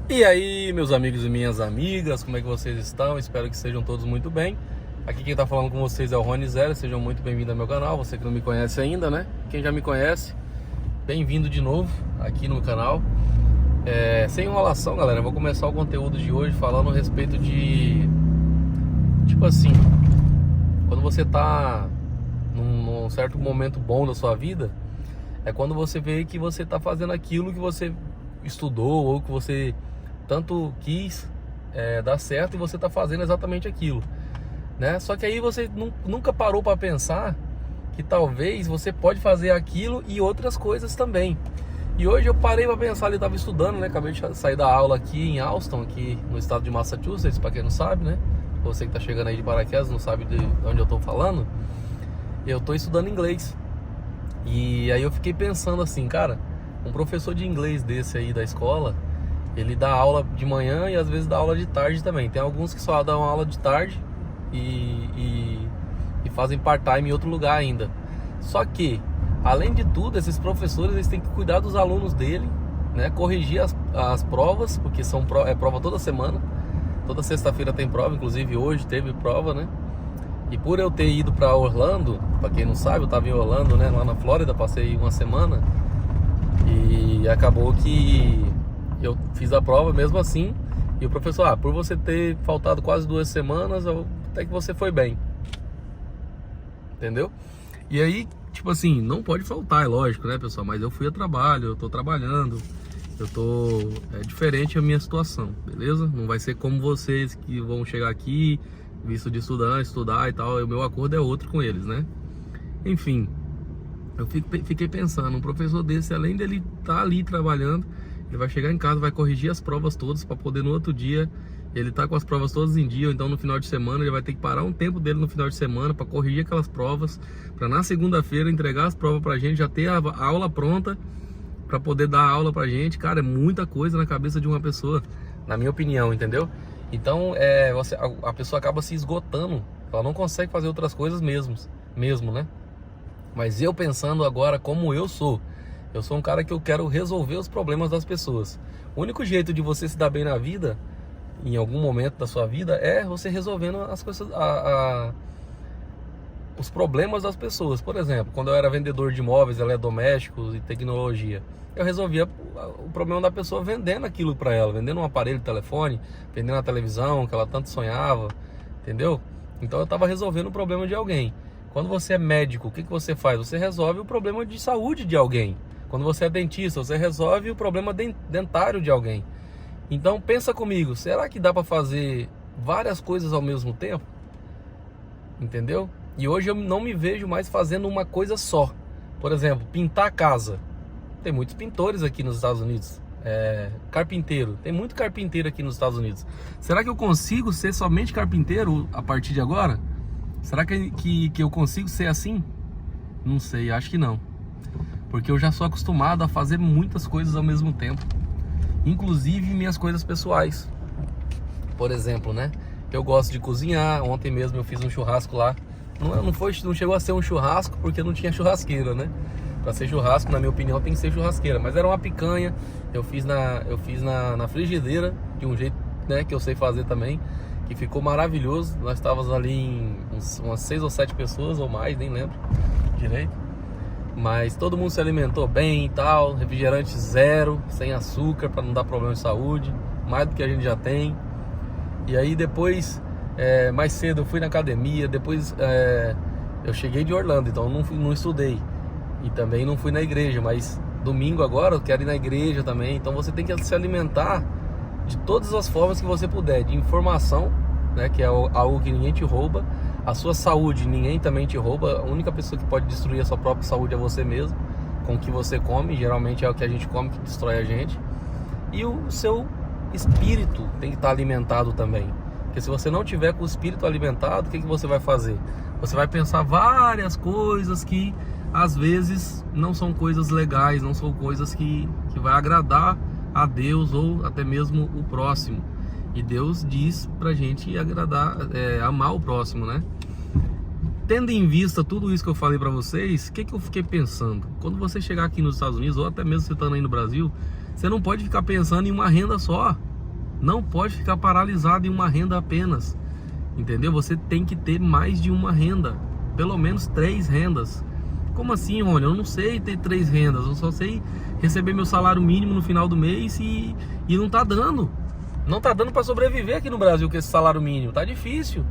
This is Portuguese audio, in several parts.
E aí, meus amigos e minhas amigas, como é que vocês estão? Espero que sejam todos muito bem. Aqui quem tá falando com vocês é o Rony Zero, sejam muito bem-vindos ao meu canal. Você que não me conhece ainda, né? Quem já me conhece, bem-vindo de novo aqui no canal. Sem enrolação, galera, eu vou começar o conteúdo de hoje falando a respeito de... Tipo assim, quando você tá num certo momento bom da sua vida, é quando você vê que você tá fazendo aquilo que você estudou ou que você tanto quis dar certo e você tá fazendo exatamente aquilo, né? Só que aí você nunca parou para pensar que talvez você pode fazer aquilo e outras coisas também. E hoje eu parei para pensar, eu tava estudando, né? Acabei de sair da aula aqui em Allston, aqui no estado de Massachusetts, para quem não sabe, né? Você que tá chegando aí de paraquedas, não sabe de onde eu tô falando. Eu tô estudando inglês. E aí eu fiquei pensando assim, cara, um professor de inglês desse aí da escola, ele dá aula de manhã e às vezes dá aula de tarde também. Tem alguns que só dão aula de tarde e fazem part-time em outro lugar ainda. Só que, além de tudo, esses professores eles têm que cuidar dos alunos dele, né? Corrigir as provas, porque é prova toda semana. Toda sexta-feira tem prova, inclusive hoje teve prova, né? E por eu ter ido para Orlando, para quem não sabe, eu estava em Orlando, né? Lá na Flórida, passei uma semana. E acabou que eu fiz a prova mesmo assim. E o professor, por você ter faltado quase 2 semanas, até que você foi bem. Entendeu? E aí, tipo assim, não pode faltar, é lógico, né, pessoal? Mas eu fui a trabalho, eu tô trabalhando, é diferente a minha situação, beleza? Não vai ser como vocês que vão chegar aqui, visto de estudante, estudar e tal. O meu acordo é outro com eles, né? Enfim, eu fiquei pensando, um professor desse, além dele estar ali trabalhando, ele vai chegar em casa, vai corrigir as provas todas para poder no outro dia ele tá com as provas todas em dia, ou então no final de semana ele vai ter que parar um tempo dele no final de semana para corrigir aquelas provas, para na segunda-feira entregar as provas pra gente, já ter a aula pronta para poder dar aula pra gente. Cara, é muita coisa na cabeça de uma pessoa, na minha opinião, entendeu? Então, a pessoa acaba se esgotando, ela não consegue fazer outras coisas mesmo, né? Mas eu pensando agora como eu sou um cara que eu quero resolver os problemas das pessoas. O único jeito de você se dar bem na vida, em algum momento da sua vida, é você resolvendo as coisas, os problemas das pessoas. Por exemplo, quando eu era vendedor de imóveis, eletrodomésticos e tecnologia, eu resolvia o problema da pessoa vendendo aquilo para ela, vendendo um aparelho de telefone, vendendo a televisão que ela tanto sonhava, entendeu? Então eu estava resolvendo o problema de alguém. Quando você é médico, o que você faz? Você resolve o problema de saúde de alguém. Quando você é dentista, você resolve o problema dentário de alguém. Então pensa comigo, será que dá para fazer várias coisas ao mesmo tempo? Entendeu? E hoje eu não me vejo mais fazendo uma coisa só. Por exemplo, pintar a casa. Tem muitos pintores aqui nos Estados Unidos. Carpinteiro. Tem muito carpinteiro aqui nos Estados Unidos. Será que eu consigo ser somente carpinteiro a partir de agora? Será que eu consigo ser assim? Não sei, acho que não. Porque eu já sou acostumado a fazer muitas coisas ao mesmo tempo. Inclusive minhas coisas pessoais. Por exemplo, né? Eu gosto de cozinhar. Ontem mesmo eu fiz um churrasco lá. Não chegou a ser um churrasco porque não tinha churrasqueira, né? Para ser churrasco, na minha opinião, tem que ser churrasqueira. Mas era uma picanha. Eu fiz na frigideira, de um jeito, né, que eu sei fazer também, que ficou maravilhoso. Nós estávamos ali em umas 6 ou 7 pessoas ou mais, nem lembro direito. Mas todo mundo se alimentou bem e tal. Refrigerante zero, sem açúcar, para não dar problema de saúde, mais do que a gente já tem. E aí depois, mais cedo eu fui na academia. Depois eu cheguei de Orlando, então eu não estudei. E também não fui na igreja, mas domingo agora eu quero ir na igreja também. Então você tem que se alimentar de todas as formas que você puder. De informação, né, que é algo que ninguém te rouba. A sua saúde, ninguém também te rouba. A única pessoa que pode destruir a sua própria saúde é você mesmo, com o que você come. Geralmente é o que a gente come que destrói a gente. E o seu espírito tem que estar alimentado também. Porque se você não tiver com o espírito alimentado, o que você vai fazer? Você vai pensar várias coisas que às vezes não são coisas legais, não são coisas que vai agradar a Deus ou até mesmo o próximo. E Deus diz pra gente amar o próximo, né? Tendo em vista tudo isso que eu falei pra vocês, o que eu fiquei pensando? Quando você chegar aqui nos Estados Unidos, ou até mesmo você estando aí no Brasil, você não pode ficar pensando em uma renda só. não pode ficar paralisado em uma renda apenas, entendeu? Você tem que ter mais de uma renda, pelo menos 3 rendas. Como assim, Rony? Eu não sei ter 3 rendas, eu só sei receber meu salário mínimo no final do mês e não tá dando. Não tá dando para sobreviver aqui no Brasil com esse salário mínimo, tá difícil.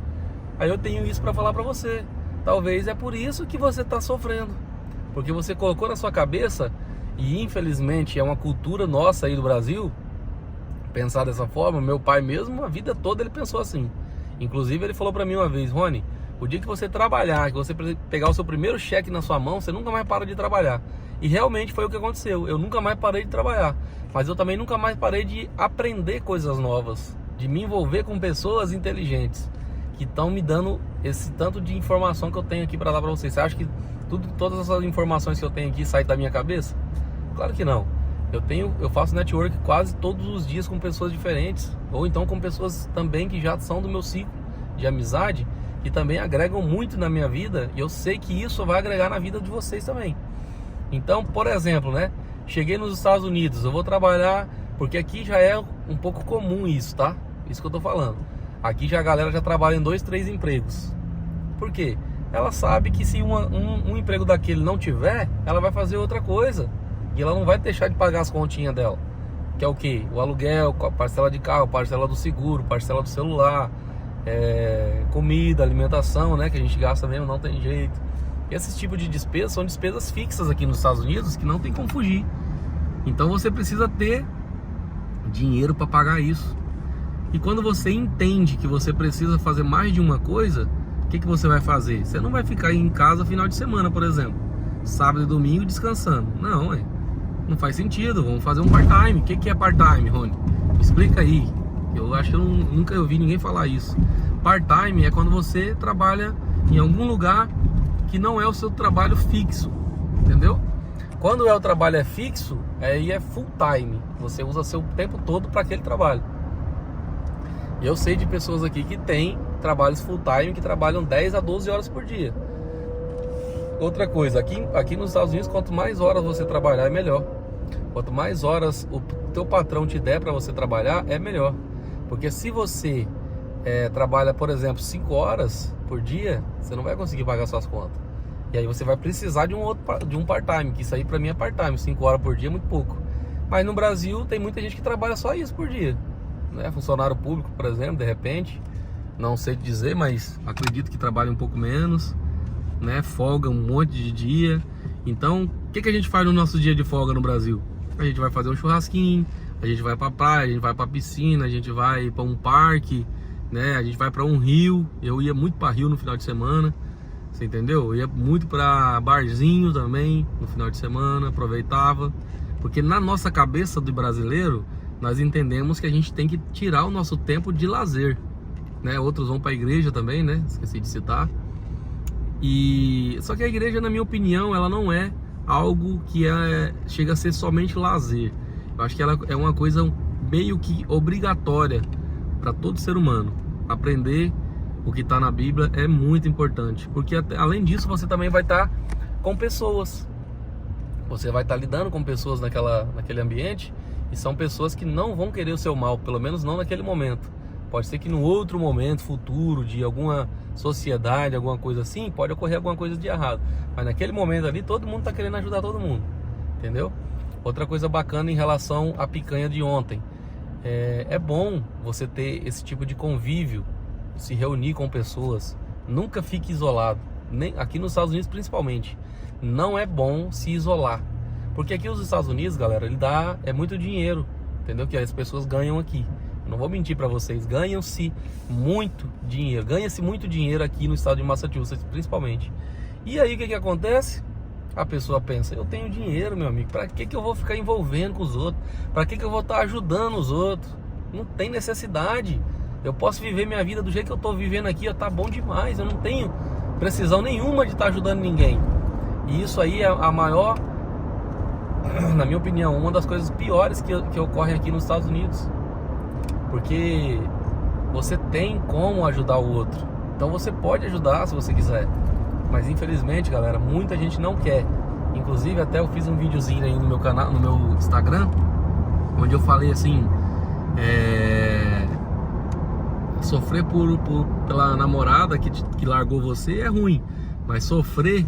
Aí eu tenho isso para falar para você. Talvez é por isso que você tá sofrendo, porque você colocou na sua cabeça, e infelizmente é uma cultura nossa aí do Brasil, pensar dessa forma. Meu pai mesmo, a vida toda ele pensou assim. Inclusive ele falou para mim uma vez: Rony, o dia que você trabalhar, que você pegar o seu primeiro cheque na sua mão, você nunca mais para de trabalhar. E realmente foi o que aconteceu. Eu nunca mais parei de trabalhar, mas eu também nunca mais parei de aprender coisas novas, de me envolver com pessoas inteligentes que estão me dando esse tanto de informação que eu tenho aqui para dar para vocês. Você acha que todas essas informações que eu tenho aqui saem da minha cabeça? Claro que não. Eu faço network quase todos os dias com pessoas diferentes, ou então com pessoas também que já são do meu ciclo de amizade, que também agregam muito na minha vida, e eu sei que isso vai agregar na vida de vocês também. Então, por exemplo, né? Cheguei nos Estados Unidos, eu vou trabalhar, porque aqui já é um pouco comum isso, tá? Isso que eu tô falando. Aqui já a galera já trabalha em 2, 3 empregos. Por quê? Ela sabe que se um emprego daquele não tiver, ela vai fazer outra coisa. E ela não vai deixar de pagar as continhas dela. Que é o quê? O aluguel, parcela de carro, parcela do seguro, parcela do celular, comida, alimentação, né? Que a gente gasta mesmo, não tem jeito. Esses tipos de despesas são despesas fixas aqui nos Estados Unidos, que não tem como fugir. Então você precisa ter dinheiro para pagar isso. E quando você entende que você precisa fazer mais de uma coisa, o que você vai fazer? Você não vai ficar em casa final de semana, por exemplo, sábado e domingo descansando. Não, não faz sentido. Vamos fazer um part-time. O que é part-time, Rony? Me explica aí. Eu acho que eu nunca ouvi ninguém falar isso. Part-time é quando você trabalha em algum lugar que não é o seu trabalho fixo, entendeu? Quando o trabalho é fixo, aí é full-time. Você usa seu tempo todo para aquele trabalho. Eu sei de pessoas aqui que têm trabalhos full-time, que trabalham 10 a 12 horas por dia. Outra coisa, aqui nos Estados Unidos, quanto mais horas você trabalhar, é melhor. Quanto mais horas o teu patrão te der para você trabalhar, é melhor. Porque se você trabalha, por exemplo, 5 horas por dia, você não vai conseguir pagar suas contas. E aí você vai precisar de um part-time, que isso aí para mim é part-time. 5 horas por dia é muito pouco. Mas no Brasil tem muita gente que trabalha só isso por dia, né? Funcionário público, por exemplo, de repente, não sei dizer, mas acredito que trabalha um pouco menos, né? Folga um monte de dia. Então, o que a gente faz no nosso dia de folga no Brasil? A gente vai fazer um churrasquinho, a gente vai pra praia, a gente vai pra piscina, a gente vai pra um parque, né? A gente vai pra um rio. Eu ia muito pra rio no final de semana, você entendeu? Eu ia muito pra barzinho também no final de semana, aproveitava. Porque na nossa cabeça do brasileiro, nós entendemos que a gente tem que tirar o nosso tempo de lazer, né? Outros vão pra igreja também, né? Esqueci de citar. Só que a igreja, na minha opinião, ela não é algo que chega a ser somente lazer. Eu acho que ela é uma coisa meio que obrigatória para todo ser humano. Aprender o que está na Bíblia é muito importante, porque além disso você também vai estar com pessoas. Você vai estar lidando com pessoas naquele ambiente, e são pessoas que não vão querer o seu mal, pelo menos não naquele momento. Pode ser que no outro momento futuro, de alguma sociedade, alguma coisa assim, pode ocorrer alguma coisa de errado. Mas naquele momento ali, todo mundo está querendo ajudar todo mundo, entendeu? Outra coisa bacana em relação à picanha de ontem. É bom você ter esse tipo de convívio, se reunir com pessoas. Nunca fique isolado. Aqui nos Estados Unidos principalmente. Não é bom se isolar. Porque aqui nos Estados Unidos, galera, é muito dinheiro, entendeu? Que as pessoas ganham aqui. Não vou mentir para vocês, ganha-se muito dinheiro aqui no estado de Massachusetts, principalmente. E aí o que acontece? A pessoa pensa: eu tenho dinheiro, meu amigo, para que eu vou ficar envolvendo com os outros? Para que eu vou estar ajudando os outros? Não tem necessidade. Eu posso viver minha vida do jeito que eu estou vivendo aqui, tá bom demais. Eu não tenho precisão nenhuma de estar ajudando ninguém. E isso aí é a maior, na minha opinião, uma das coisas piores que ocorrem aqui nos Estados Unidos. Porque você tem como ajudar o outro. Então você pode ajudar se você quiser. Mas infelizmente, galera, muita gente não quer. Inclusive até eu fiz um videozinho aí no meu canal, no meu Instagram, onde eu falei assim, Sofrer pela namorada que largou você é ruim, mas sofrer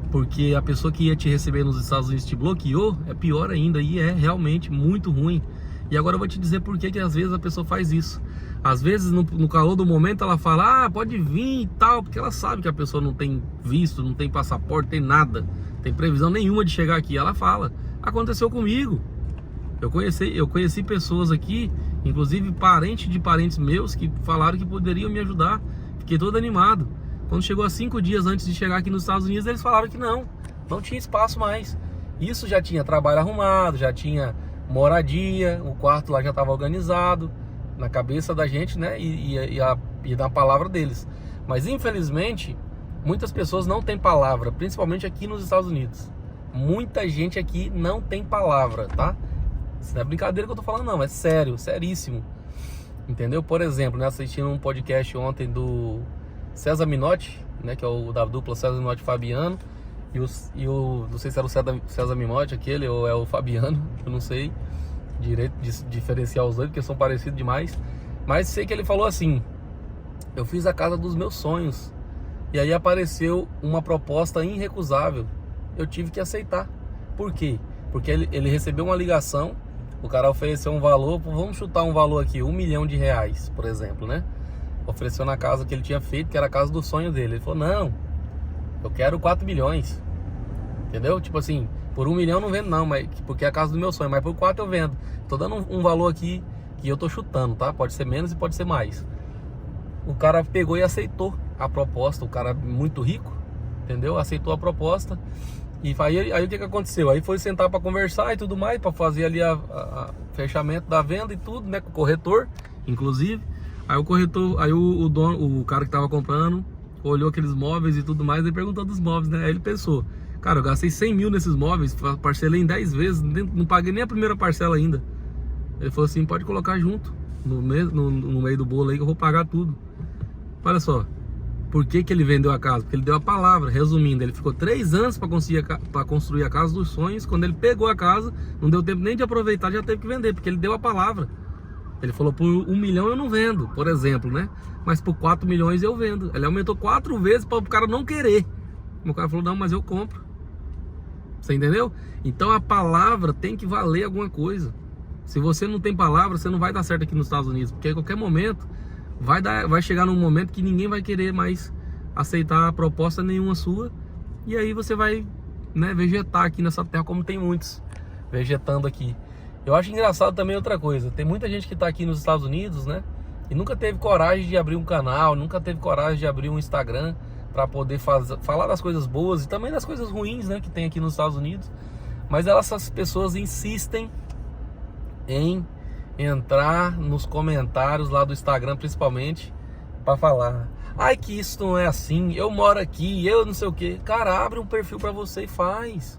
porque a pessoa que ia te receber nos Estados Unidos te bloqueou é pior ainda, e é realmente muito ruim. E agora eu vou te dizer por que às vezes a pessoa faz isso. Às vezes no calor do momento ela fala, pode vir e tal, porque ela sabe que a pessoa não tem visto, não tem passaporte, tem nada, tem previsão nenhuma de chegar aqui. Ela fala, aconteceu comigo. Eu conheci pessoas aqui, inclusive parentes de parentes meus, que falaram que poderiam me ajudar. Fiquei todo animado. Quando chegou a 5 dias antes de chegar aqui nos Estados Unidos, eles falaram que não tinha espaço mais. Isso já tinha trabalho arrumado, já tinha moradia, o quarto lá já estava organizado, na cabeça da gente, né? E na palavra deles. Mas infelizmente, muitas pessoas não têm palavra, principalmente aqui nos Estados Unidos. Muita gente aqui não tem palavra, tá? Isso não é brincadeira que eu tô falando, não, é sério, seríssimo. Entendeu? Por exemplo, né, assistindo um podcast ontem do César Minotti, né, que é o da dupla César Minotti e Fabiano, e o não sei se era o César Minotti aquele ou é o Fabiano, eu não sei direito de diferenciar os dois, porque são parecidos demais, mas sei que ele falou assim: eu fiz a casa dos meus sonhos e aí apareceu uma proposta irrecusável, eu tive que aceitar. Por quê? Porque ele recebeu uma ligação, o cara ofereceu um valor, vamos chutar um valor aqui, R$1 milhão, por exemplo, né? Ofereceu na casa que ele tinha feito, que era a casa do sonho dele. Ele falou, não, eu quero 4 milhões. Entendeu? Tipo assim, por 1 milhão não vendo não, mas, porque é a casa do meu sonho, mas por 4 eu vendo. Tô dando um valor aqui que eu tô chutando, tá? Pode ser menos e pode ser mais. O cara pegou e aceitou a proposta, o cara muito rico, entendeu? Aceitou a proposta. E aí o que aconteceu? Aí foi sentar para conversar e tudo mais, para fazer ali a fechamento da venda e tudo, né? Com o corretor, inclusive. Aí o corretor, aí o dono, o cara que tava comprando, olhou aqueles móveis e tudo mais e perguntou dos móveis, né? Aí ele pensou, cara, eu gastei 100 mil nesses móveis, parcelei em 10 vezes, não paguei nem a primeira parcela ainda. Ele falou assim, pode colocar junto, no meio do bolo aí que eu vou pagar tudo. Olha só. Por que ele vendeu a casa? Porque ele deu a palavra. Resumindo, ele ficou 3 anos para construir a casa dos sonhos. Quando ele pegou a casa, não deu tempo nem de aproveitar, já teve que vender, porque ele deu a palavra. Ele falou, por 1 milhão eu não vendo, por exemplo, né? Mas por 4 milhões eu vendo. Ele aumentou 4 vezes para o cara não querer. O cara falou, não, mas eu compro. Você entendeu? Então a palavra tem que valer alguma coisa. Se você não tem palavra, você não vai dar certo aqui nos Estados Unidos, porque a qualquer momento vai chegar num momento que ninguém vai querer mais aceitar a proposta nenhuma sua, e aí você vai, né, vegetar aqui nessa terra, como tem muitos vegetando aqui. Eu acho engraçado também outra coisa, tem muita gente que está aqui nos Estados Unidos, né, e nunca teve coragem de abrir um canal, nunca teve coragem de abrir um Instagram para poder falar das coisas boas e também das coisas ruins, né, que tem aqui nos Estados Unidos. Mas essas pessoas insistem em entrar nos comentários lá do Instagram, principalmente, para falar, ai, que isso não é assim, eu moro aqui, eu não sei o que. Cara, abre um perfil para você e faz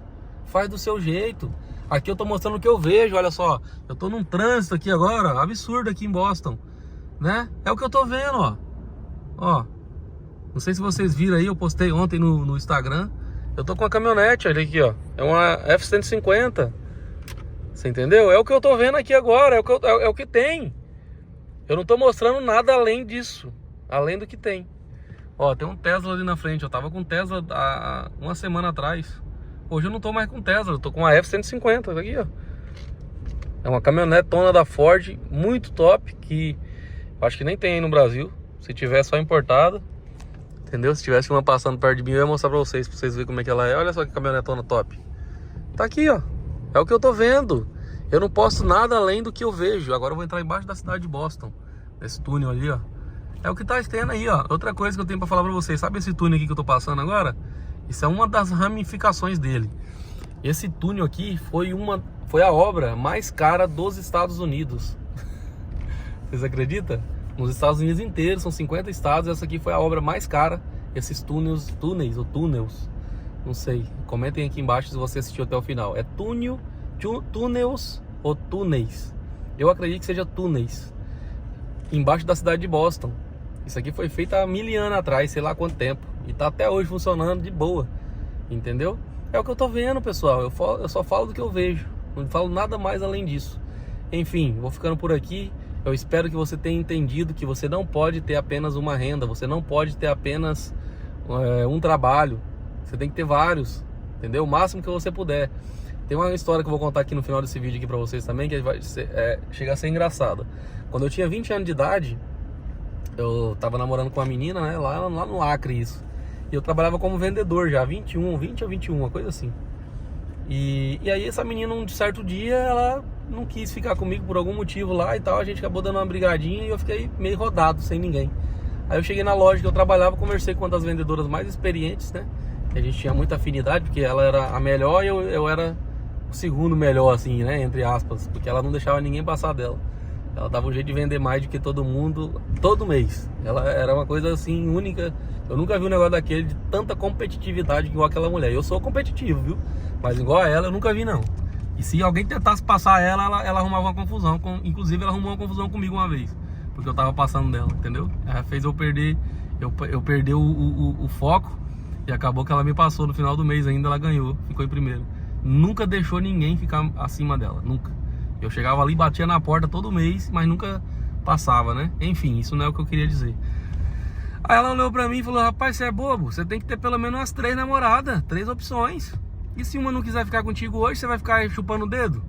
do seu jeito. Aqui eu tô mostrando o que eu vejo, olha só, eu tô num trânsito aqui agora, absurdo aqui em Boston, né? É o que eu tô vendo, ó, não sei se vocês viram aí, eu postei ontem no Instagram, eu tô com a caminhonete, olha aqui, ó, é uma F-150. Você entendeu? É o que eu tô vendo aqui agora, é o que tem. Eu não tô mostrando nada além disso, além do que tem. Ó, tem um Tesla ali na frente, eu tava com Tesla há uma semana atrás. Hoje eu não tô mais com Tesla, eu tô com a F-150, aqui, ó. É uma caminhonetona da Ford, muito top, que eu acho que nem tem aí no Brasil. Se tiver, só importada. Entendeu? Se tivesse uma passando perto de mim, eu ia mostrar pra vocês verem como é que ela é. Olha só que caminhonetona top. Tá aqui, ó. É o que eu tô vendo. Eu não posto nada além do que eu vejo. Agora eu vou entrar embaixo da cidade de Boston. Esse túnel ali, ó. É o que tá tendo aí, ó. Outra coisa que eu tenho pra falar pra vocês. Sabe esse túnel aqui que eu tô passando agora? Isso é uma das ramificações dele. Esse túnel aqui foi a obra mais cara dos Estados Unidos. Vocês acreditam? Nos Estados Unidos inteiros, são 50 estados. Essa aqui foi a obra mais cara. Esses túneis ou túneis. Não sei, comentem aqui embaixo se você assistiu até o final. É túneis ou túneis? Eu acredito que seja túneis. Embaixo da cidade de Boston. Isso aqui foi feito há 1000 anos atrás, sei lá quanto tempo. E tá até hoje funcionando de boa. Entendeu? É o que eu tô vendo, pessoal. Eu só falo do que eu vejo. Não falo nada mais além disso. Enfim, vou ficando por aqui. Eu espero que você tenha entendido que você não pode ter apenas uma renda, você não pode ter apenas um trabalho, você tem que ter vários, entendeu? O máximo que você puder. Tem uma história que eu vou contar aqui no final desse vídeo aqui pra vocês também, que chega a ser engraçada. Quando eu tinha 20 anos de idade, eu tava namorando com uma menina, né, lá no Acre isso. E eu trabalhava como vendedor já, 20 ou 21, uma coisa assim. E aí essa menina, um certo dia, ela não quis ficar comigo por algum motivo lá e tal. A gente acabou dando uma brigadinha e eu fiquei meio rodado, sem ninguém. Aí eu cheguei na loja que eu trabalhava, conversei com uma das vendedoras mais experientes, né? Que a gente tinha muita afinidade, porque ela era a melhor e eu era o segundo melhor, assim, né? Entre aspas, porque ela não deixava ninguém passar dela. Ela dava um jeito de vender mais do que todo mundo, todo mês. Ela era uma coisa assim, única. Eu nunca vi um negócio daquele de tanta competitividade igual aquela mulher. Eu sou competitivo, viu? Mas igual a ela eu nunca vi, não. E se alguém tentasse passar ela arrumava uma confusão. Inclusive ela arrumou uma confusão comigo uma vez, porque eu tava passando dela, entendeu? Ela fez eu perder, eu perder o foco. E acabou que ela me passou no final do mês ainda, ela ganhou, ficou em primeiro. Nunca deixou ninguém ficar acima dela, nunca. Eu chegava ali, batia na porta todo mês, mas nunca passava, né? Enfim, isso não é o que eu queria dizer. Aí ela olhou pra mim e falou: rapaz, você é bobo, você tem que ter pelo menos umas 3 namoradas, 3 opções. E se uma não quiser ficar contigo hoje, você vai ficar chupando o dedo?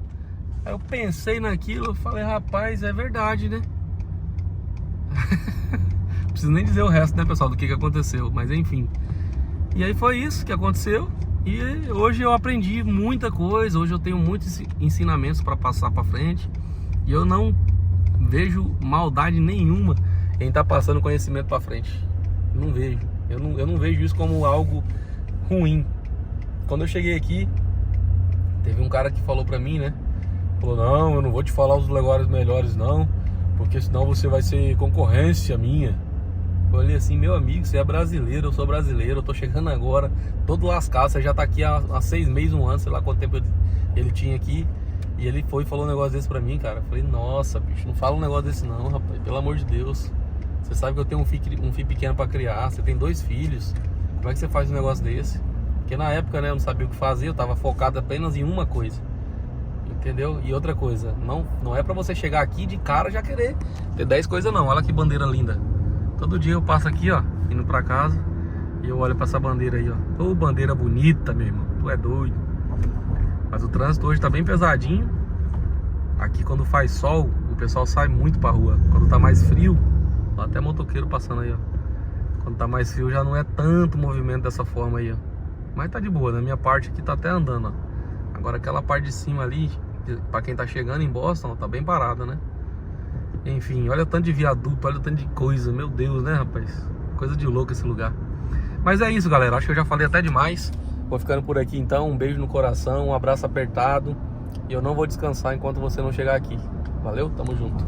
Aí eu pensei naquilo, falei: rapaz, é verdade, né? Não preciso nem dizer o resto, né, pessoal, do que aconteceu, mas enfim. E aí foi isso que aconteceu. E hoje eu aprendi muita coisa. Hoje eu tenho muitos ensinamentos para passar para frente. E eu não vejo maldade nenhuma em estar passando conhecimento para frente. Não vejo. Eu não vejo isso como algo ruim. Quando eu cheguei aqui, teve um cara que falou para mim, né? Falou: não, eu não vou te falar os lugares melhores não, porque senão você vai ser concorrência minha. Eu olhei assim: meu amigo, você é brasileiro, eu sou brasileiro, eu tô chegando agora, todo lascado, você já tá aqui há 6 meses, um ano, sei lá quanto tempo ele tinha aqui. E ele foi e falou um negócio desse pra mim, cara. Eu falei: nossa, bicho, não fala um negócio desse não, rapaz, pelo amor de Deus. Você sabe que eu tenho um filho pequeno pra criar, você tem 2 filhos, como é que você faz um negócio desse? Porque na época, né, eu não sabia o que fazer, eu tava focado apenas em uma coisa. Entendeu? E outra coisa, não é pra você chegar aqui de cara já querer ter 10 coisas não. Olha que bandeira linda. Todo dia eu passo aqui, ó, indo pra casa, e eu olho pra essa bandeira aí, ó. Ô, bandeira bonita, meu irmão, tu é doido. Mas o trânsito hoje tá bem pesadinho. Aqui quando faz sol, o pessoal sai muito pra rua. Quando tá mais frio, ó, até motoqueiro passando aí, ó. Quando tá mais frio já não é tanto movimento dessa forma aí, ó. Mas tá de boa, na minha parte aqui tá até andando, ó. Agora aquela parte de cima ali, pra quem tá chegando em Boston, ó, tá bem parada, né? Enfim, olha o tanto de viaduto, olha o tanto de coisa, meu Deus, né, rapaz? Coisa de louco esse lugar. Mas é isso, galera, acho que eu já falei até demais. Vou ficando por aqui então, um beijo no coração, um abraço apertado. E eu não vou descansar enquanto você não chegar aqui. Valeu, tamo junto.